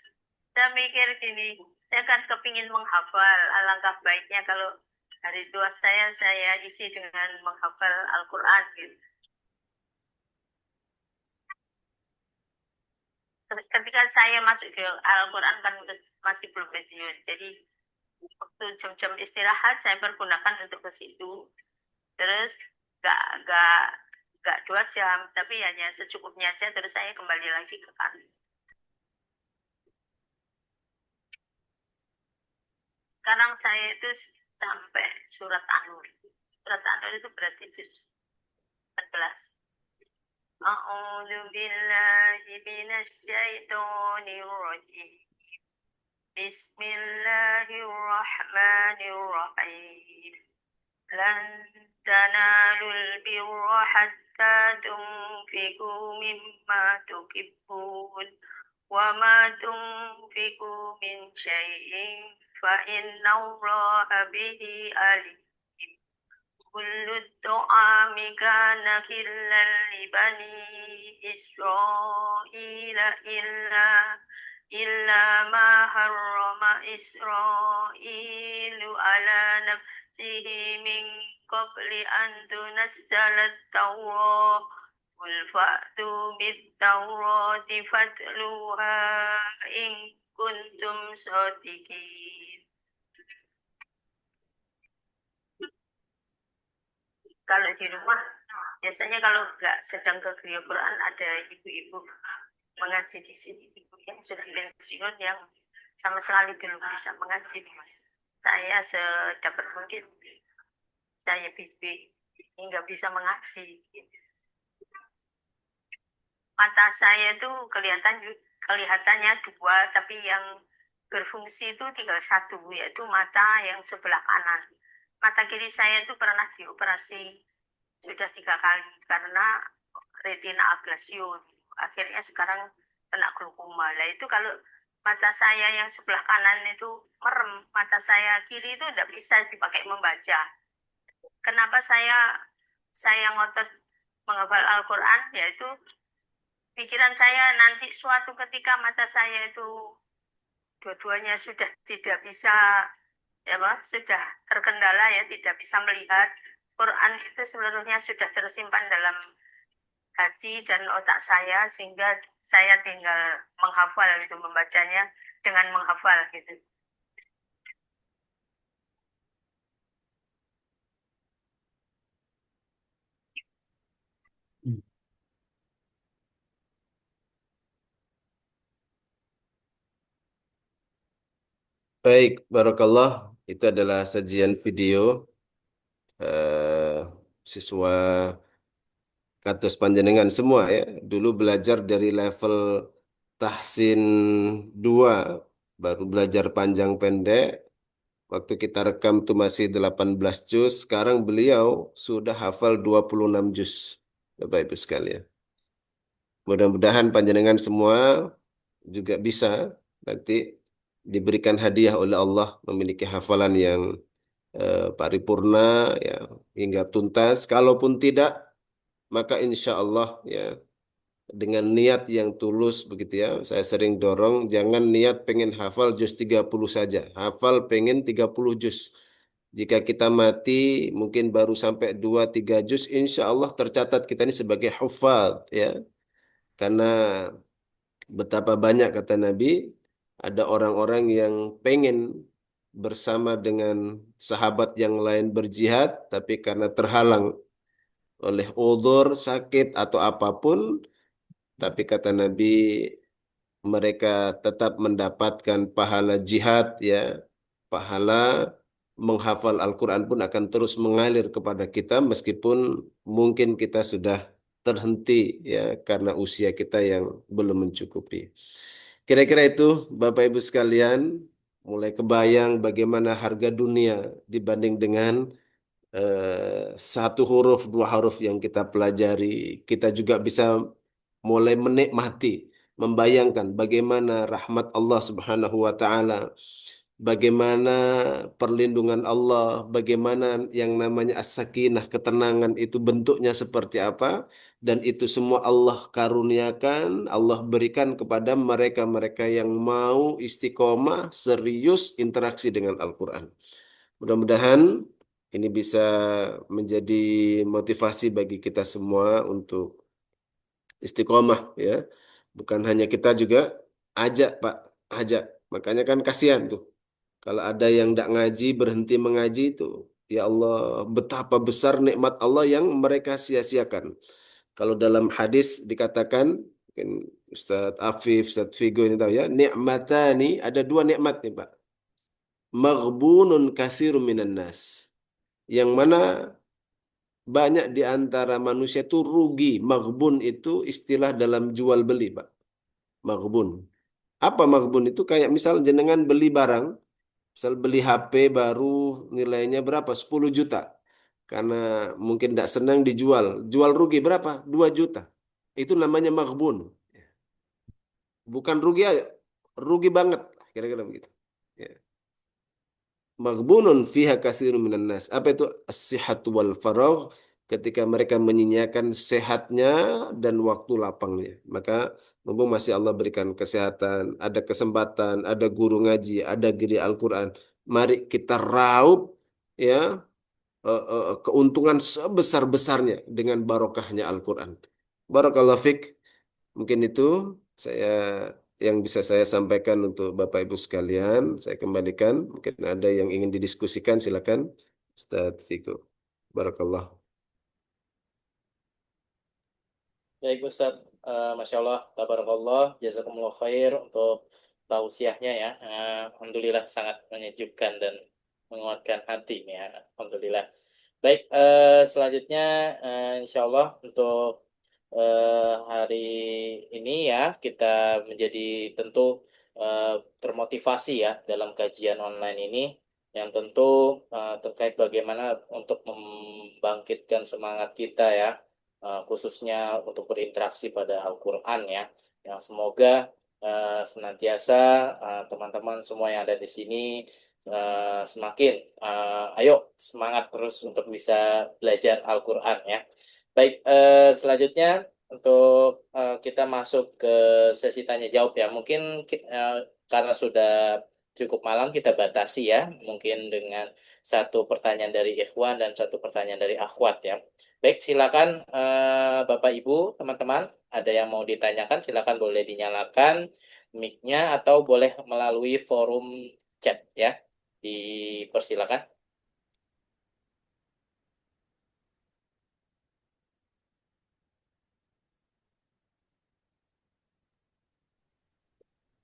saya mikir gini, saya kan kepingin menghafal. Alangkah baiknya kalau hari tua saya isi dengan menghafal Al-Quran gitu. Ketika saya masuk ke Al-Quran kan masih belum pensiun. Jadi waktu jam-jam istirahat saya pergunakan untuk ke situ. Terus nggak 2 jam, tapi hanya secukupnya aja. Terus saya kembali lagi ke kantor. Sekarang saya itu sampai surat An-Nur. Surat An-Nur itu berarti juz 14. A'udzu billahi minasyaitonir rajim. Bismillahirrahmanirrahim. Lan tanalul birra hatta tunfiqu mimma tuhibbun wa ma tunfiqu min syai'in fa innallaha bihi alim. كل الطعام كان حلا لبني إسرائيل إلا ما حرم إسرائيل على نفسه من قبل أن تنزل التوراة قل فأتوا بالتوراة فاتلوها إن كنتم صادقين. Kalau di rumah, biasanya kalau nggak sedang ke gereja Quran, ada ibu-ibu mengaji di sini, ibu yang sudah pensiun yang sama sekali belum bisa mengaji, Mas. Saya sedapat mungkin, saya bibi nggak bisa mengaji. Mata saya itu kelihatannya 2, tapi yang berfungsi itu tinggal 1, yaitu mata yang sebelah kanan. Mata kiri saya itu pernah dioperasi sudah 3 kali karena retina ablation. Akhirnya sekarang kena glaukoma. Nah itu kalau mata saya yang sebelah kanan itu merem, mata saya kiri itu tidak bisa dipakai membaca. Kenapa saya ngotot menghafal Al-Quran? Yaitu pikiran saya nanti suatu ketika mata saya itu dua-duanya sudah tidak bisa sudah terkendala ya, tidak bisa melihat. Quran itu seluruhnya sudah tersimpan dalam hati dan otak saya sehingga saya tinggal menghafal gitu, membacanya dengan menghafal gitu. Baik, barakallah. Itu adalah sajian video siswa kados panjenengan semua ya. Dulu belajar dari level tahsin 2, baru belajar panjang pendek. Waktu kita rekam tuh masih 18 juz, sekarang beliau sudah hafal 26 juz. Bapak Ibu sekalian. Mudah-mudahan panjenengan semua juga bisa nanti diberikan hadiah oleh Allah memiliki hafalan yang paripurna ya hingga tuntas. Kalaupun tidak, maka insya Allah ya dengan niat yang tulus begitu ya. Saya sering dorong jangan niat pengen hafal juz 30 saja. Hafal pengen 30 juz. Jika kita mati mungkin baru sampai 2-3 juz, insya Allah tercatat kita ini sebagai hufad ya. Karena betapa banyak kata Nabi ada orang-orang yang pengen bersama dengan sahabat yang lain berjihad tapi karena terhalang oleh udzur, sakit atau apapun, tapi kata Nabi mereka tetap mendapatkan pahala jihad ya. Pahala menghafal Al-Quran pun akan terus mengalir kepada kita meskipun mungkin kita sudah terhenti ya karena usia kita yang belum mencukupi. Kira-kira itu Bapak Ibu sekalian, mulai kebayang bagaimana harga dunia dibanding dengan satu huruf, dua huruf yang kita pelajari. Kita juga bisa mulai menikmati, membayangkan bagaimana rahmat Allah Subhanahu wa taala, bagaimana perlindungan Allah, bagaimana yang namanya as-sakinah, ketenangan itu bentuknya seperti apa, dan itu semua Allah karuniakan, Allah berikan kepada mereka-mereka yang mau istiqomah, serius interaksi dengan Al-Quran. Mudah-mudahan ini bisa menjadi motivasi bagi kita semua untuk istiqomah ya. Bukan hanya kita juga ajak Pak, ajak. Makanya kan kasihan tuh. Kalau ada yang tidak ngaji, berhenti mengaji itu. Ya Allah, betapa besar nikmat Allah yang mereka sia-siakan. Kalau dalam hadis dikatakan, mungkin Ustadz Afif, Ustadz Figo ini tahu ya, nikmatani, ada dua nikmat nih Pak. Maghbunun katsirun minan nas. Yang mana banyak di antara manusia itu rugi. Maghbun itu istilah dalam jual beli, Pak. Maghbun. Apa maghbun itu? Kayak misal jenengan beli barang, misal beli HP baru nilainya berapa? 10 juta. Karena mungkin tidak senang dijual. Jual rugi berapa? 2 juta. Itu namanya maghbun. Bukan rugi aja, rugi banget. Kira-kira begitu. Ya. Maghbunun fiha katsirun minan nas. Apa itu as-sihhatu wal faragh? Ketika mereka menyia-nyiakan sehatnya dan waktu lapangnya. Maka mumpung masih Allah berikan kesehatan, ada kesempatan, ada guru ngaji, ada giri Al-Quran. Mari kita raup ya keuntungan sebesar-besarnya dengan barokahnya Al-Quran. Barakallahu fik. Mungkin itu saya yang bisa saya sampaikan untuk Bapak Ibu sekalian. Saya kembalikan. Mungkin ada yang ingin didiskusikan, silakan. Ustadz Figo. Barakallah. Baik Ustaz, Masya Allah, tabarakallah, jazakumullah khair untuk tausiahnya ya. Alhamdulillah sangat menyejukkan dan menguatkan hati ya. Alhamdulillah. Baik, selanjutnya insya Allah untuk hari ini ya kita menjadi tentu termotivasi ya dalam kajian online ini yang tentu terkait bagaimana untuk membangkitkan semangat kita ya khususnya untuk berinteraksi pada Al-Quran ya. Yang semoga senantiasa teman-teman semua yang ada di sini semakin ayo semangat terus untuk bisa belajar Al-Quran ya. Baik, selanjutnya untuk kita masuk ke sesi tanya jawab ya. Mungkin karena sudah cukup malam kita batasi ya, mungkin dengan satu pertanyaan dari ikhwan dan satu pertanyaan dari akhwat ya. Baik, silakan Bapak Ibu, teman-teman, ada yang mau ditanyakan, silakan boleh dinyalakan mic-nya atau boleh melalui forum chat ya. Dipersilakan.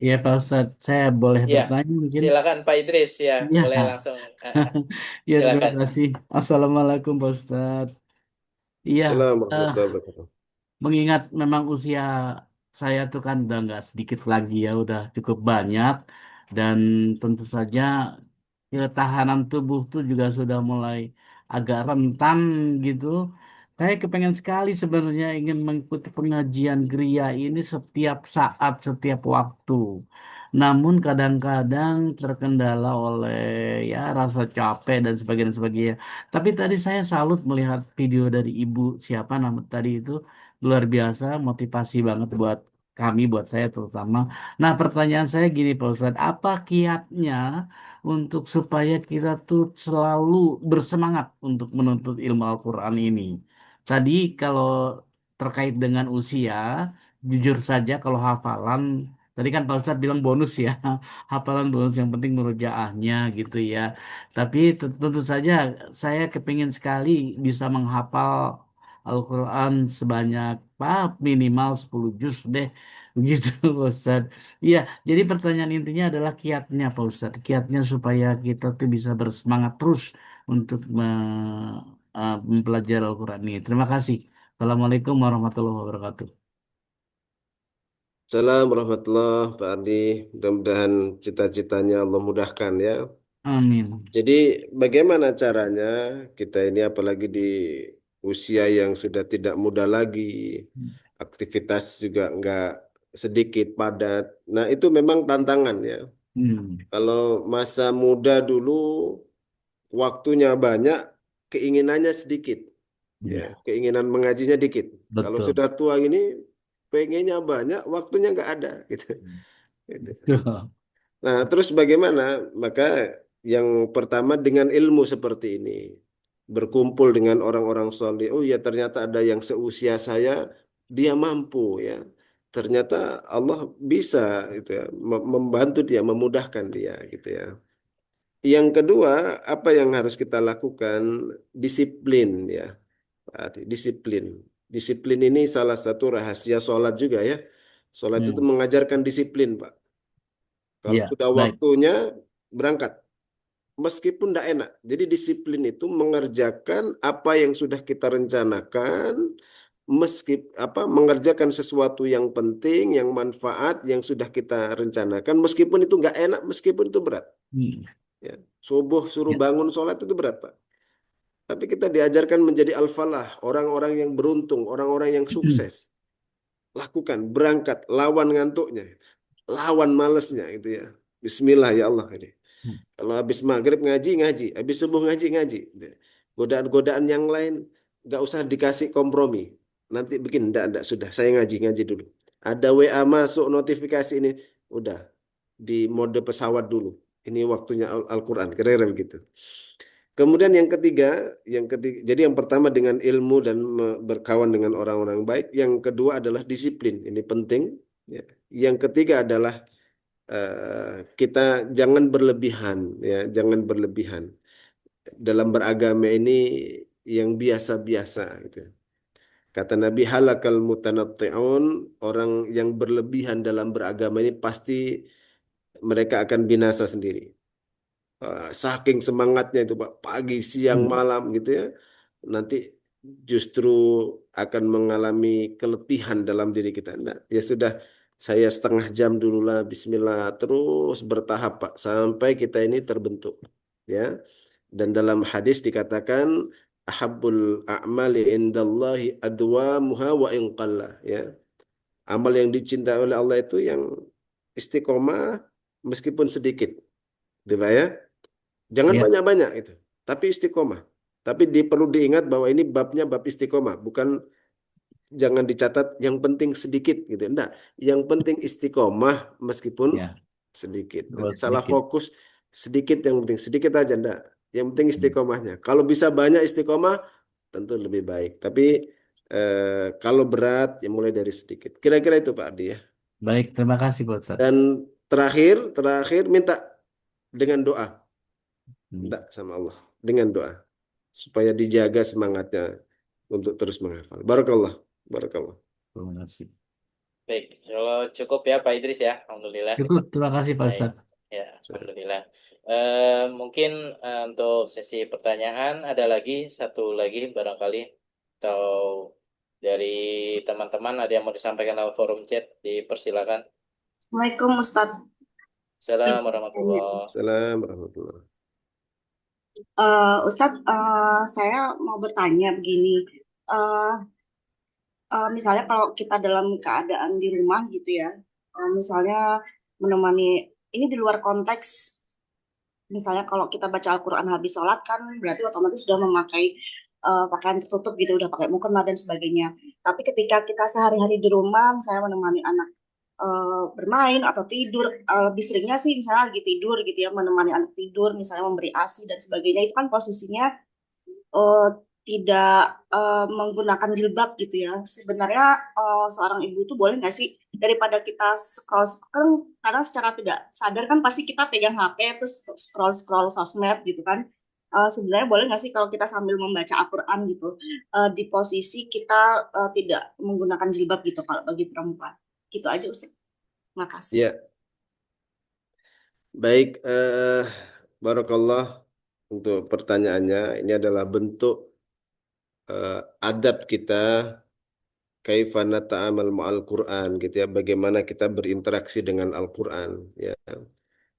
Iya Pak Ustadz, saya boleh Ya, bertanya mungkin? silakan Pak Idris ya, Iya, boleh langsung. ya terima Silakan. kasih. Assalamualaikum Pak Ustadz. Iya, Assalamualaikum eh, warahmatullahi wabarakatuh. mengingat memang usia saya tuh kan udah nggak sedikit lagi ya, udah cukup banyak dan tentu saja ketahanan tubuh tuh juga sudah mulai agak rentan gitu. Saya kepengen sekali sebenarnya ingin mengikuti pengajian Gria ini setiap saat, setiap waktu. Namun kadang-kadang terkendala oleh ya rasa capek dan sebagainya. Tapi tadi saya salut melihat video dari ibu siapa nama tadi itu luar biasa, motivasi banget buat kami, buat saya terutama. Nah, pertanyaan saya gini Pak Ustadz, apa kiatnya untuk supaya kita tuh selalu bersemangat untuk menuntut ilmu Al-Quran ini? Tadi kalau terkait dengan usia, jujur saja kalau hafalan, tadi kan Pak Ustadz bilang bonus ya, hafalan bonus yang penting murojaahnya gitu ya. Tapi tentu saja saya kepingin sekali bisa menghafal Al-Quran sebanyak minimal 10 juz deh. Begitu Pak Ustadz. Iya, jadi pertanyaan intinya adalah kiatnya Pak Ustadz. Kiatnya supaya kita tuh bisa bersemangat terus untuk mempelajari Al-Quran ini. Terima kasih. Assalamualaikum warahmatullahi wabarakatuh. Assalamualaikum warahmatullahi Pak Ardi. Mudah-mudahan cita-citanya Allah mudahkan ya. Amin. Jadi bagaimana caranya kita ini apalagi di usia yang sudah tidak muda lagi, aktivitas juga nggak sedikit padat. Nah itu memang tantangan ya. Hmm. Kalau masa muda dulu waktunya banyak, keinginannya sedikit, ya Ya, keinginan mengajinya dikit. Kalau betul. sudah tua gini, pengennya banyak, waktunya nggak ada gitu. Gitu. Betul. Nah, terus bagaimana? Maka yang pertama dengan ilmu seperti ini. Berkumpul dengan orang-orang soleh. Oh ya ternyata ada yang seusia saya, dia mampu ya. Ternyata Allah bisa gitu ya, membantu dia, memudahkan dia gitu ya. Yang kedua, apa yang harus kita lakukan? Disiplin ya. Pak Adi. Disiplin. Disiplin ini salah satu rahasia sholat juga ya. Sholat itu Hmm. mengajarkan disiplin, Pak. Kalau Ya, sudah baik. waktunya berangkat, meskipun tidak enak. Jadi disiplin itu mengerjakan apa yang sudah kita rencanakan, mengerjakan sesuatu yang penting, yang manfaat, yang sudah kita rencanakan, meskipun itu nggak enak, meskipun itu berat. Hmm. Ya. Subuh suruh Ya. bangun sholat itu berat, Pak. Tapi kita diajarkan menjadi al-falah, orang-orang yang beruntung, orang-orang yang sukses. Lakukan, berangkat, lawan ngantuknya, lawan malesnya gitu ya. Bismillah ya Allah ini. Kalau habis maghrib ngaji, ngaji. Habis subuh ngaji, ngaji. Godaan-godaan yang lain, nggak usah dikasih kompromi. Nanti bikin, enggak, sudah. Saya ngaji, ngaji dulu. Ada WA masuk, notifikasi ini. Udah, di mode pesawat dulu. Ini waktunya Al-Quran, kira-kira begitu. Kemudian yang ketiga, jadi yang pertama dengan ilmu dan berkawan dengan orang-orang baik. Yang kedua adalah disiplin, ini penting. Ya. Yang ketiga adalah kita jangan berlebihan, ya, jangan berlebihan dalam beragama ini yang biasa-biasa gitu. Kata Nabi halakal mutanatti'un, orang yang berlebihan dalam beragama ini pasti mereka akan binasa sendiri. Saking semangatnya itu Pak, pagi, siang, Hmm. malam gitu ya. Nanti justru akan mengalami keletihan dalam diri kita. Nah, ya sudah saya setengah jam dulu lah bismillah terus bertahap Pak sampai kita ini terbentuk ya. Dan dalam hadis dikatakan ahabbul a'mali indallahi adwamuha wa in qalla ya. Amal yang dicintai oleh Allah itu yang istiqomah meskipun sedikit. Gitu Pak ya. Jangan Ya. banyak-banyak itu, tapi istiqomah. Tapi perlu diingat bahwa ini babnya bab istiqomah, bukan jangan dicatat yang penting sedikit gitu. Enggak, yang penting istiqomah meskipun Ya. sedikit. Nanti Terus salah sedikit. fokus sedikit yang penting sedikit aja enggak. Yang penting Hmm. istiqomahnya. Kalau bisa banyak istiqomah tentu lebih baik. Tapi kalau berat ya mulai dari sedikit. Kira-kira itu Pak Adi ya. Baik, terima kasih Pak Ustadz. Dan terakhir minta dengan doa. Hmm. Minta sama Allah dengan doa supaya dijaga semangatnya untuk terus menghafal. Barakallah, barakallah. Terima kasih. Baik, kalau cukup ya Pak Idris ya, alhamdulillah. Cukup, terima kasih Pak Baik, Ustadz. ya, alhamdulillah. Mungkin untuk sesi pertanyaan ada lagi satu lagi barangkali atau dari teman-teman ada yang mau disampaikan lewat forum chat, dipersilakan. Assalamualaikum Ustadz. Assalamualaikum warahmatullahi Assalamualaikum warahmatullahi. Ustadz, saya mau bertanya begini. Eh, Misalnya kalau kita dalam keadaan di rumah gitu ya, misalnya menemani, ini di luar konteks, misalnya kalau kita baca Al-Quran habis sholat kan berarti otomatis sudah memakai pakaian tertutup gitu, udah pakai mukena dan sebagainya. Tapi ketika kita sehari-hari di rumah, misalnya menemani anak bermain atau tidur, lebih seringnya sih misalnya lagi tidur gitu ya, menemani anak tidur, misalnya memberi ASI dan sebagainya, itu kan posisinya eh, tidak menggunakan jilbab gitu ya. Sebenarnya seorang ibu itu boleh nggak sih daripada kita scroll, kan kadang secara tidak sadar kan pasti kita pegang HP terus scroll scroll sosmed gitu kan. Sebenarnya boleh nggak sih kalau kita sambil membaca Al-Quran gitu, di posisi kita tidak menggunakan jilbab gitu kalau bagi perempuan. Gitu aja Ustaz. Terima kasih. Ya, baik. Barakallah untuk pertanyaannya. Ini adalah bentuk adab kita kaifa nata'amal ma'al Quran gitu ya, bagaimana kita berinteraksi dengan Al-Quran ya.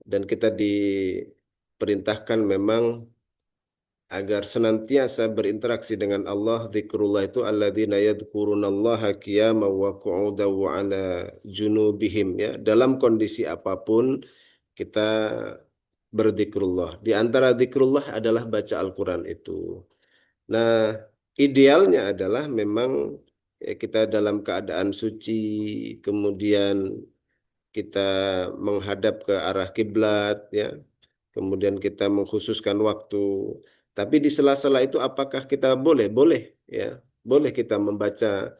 Dan kita diperintahkan memang agar senantiasa berinteraksi dengan Allah. Zikrullah itu alladzina yadhkurunallaha qiyaman wa qu'udan wa ala junubihim ya. Dalam kondisi apapun kita berzikrullah. Di antara zikrullah adalah baca Al-Quran itu. Nah, idealnya adalah memang kita dalam keadaan suci, kemudian kita menghadap ke arah kiblat, ya, kemudian kita mengkhususkan waktu. Tapi di sela-sela itu apakah kita boleh? Boleh, ya, boleh kita membaca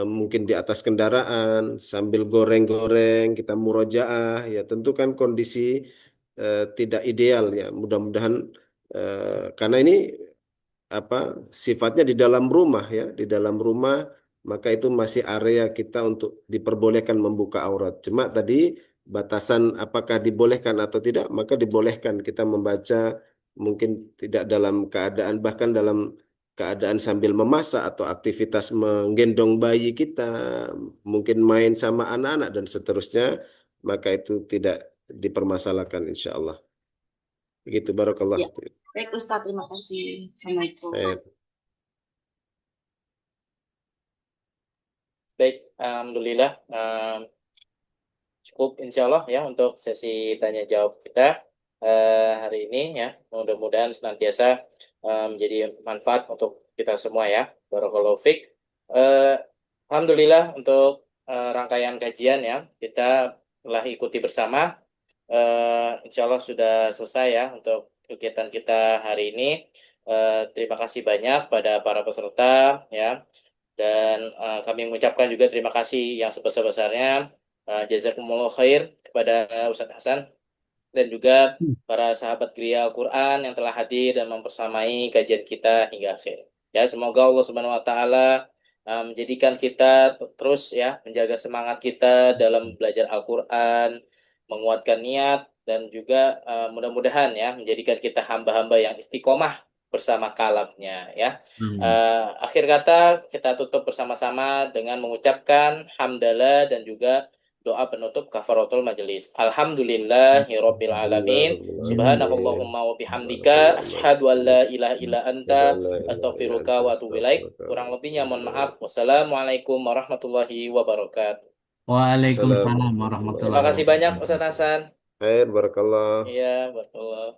mungkin di atas kendaraan sambil goreng-goreng, kita murojaah, ya, tentu kan kondisi tidak ideal, ya. Mudah-mudahan karena ini apa sifatnya di dalam rumah ya, di dalam rumah maka itu masih area kita untuk diperbolehkan membuka aurat. Cuma tadi batasan apakah dibolehkan atau tidak, maka dibolehkan kita membaca mungkin tidak dalam keadaan bahkan dalam keadaan sambil memasak atau aktivitas menggendong bayi kita, mungkin main sama anak-anak dan seterusnya, maka itu tidak dipermasalahkan insya Allah. Begitu barakallah. Ya. Baik Ustaz, terima kasih. Assalamualaikum. Baik, alhamdulillah. Cukup insya Allah ya untuk sesi tanya jawab kita hari ini ya. Mudah-mudahan senantiasa menjadi manfaat untuk kita semua ya. Barakallahu fiik. Alhamdulillah untuk rangkaian kajian ya, kita telah ikuti bersama. Insya Allah sudah selesai ya untuk kegiatan kita hari ini. Terima kasih banyak pada para peserta ya. Dan kami mengucapkan juga terima kasih yang sebesar-besarnya. Jazakumullah khair kepada Ustadz Hasan dan juga para sahabat Gria Al-Quran yang telah hadir dan mempersamai kajian kita hingga akhir. Ya, semoga Allah Subhanahu wa taala menjadikan kita terus ya menjaga semangat kita dalam belajar Al-Quran, menguatkan niat dan juga mudah-mudahan ya menjadikan kita hamba-hamba yang istiqomah bersama kalamnya ya. Akhir kata kita tutup bersama-sama dengan mengucapkan hamdalah dan juga doa penutup kafaratul majelis. Alhamdulillahirabbil alamin. Subhanakallahumma wa bihamdika asyhadu an la ilaha illa anta astaghfiruka wa atubu ilaik. Kurang lebihnya mohon maaf. Wassalamualaikum warahmatullahi wabarakatuh. Waalaikumsalam warahmatullahi Terima kasih banyak wabarakatuh. Ustaz Hasan. Khair barakallah. Iya, barakallah.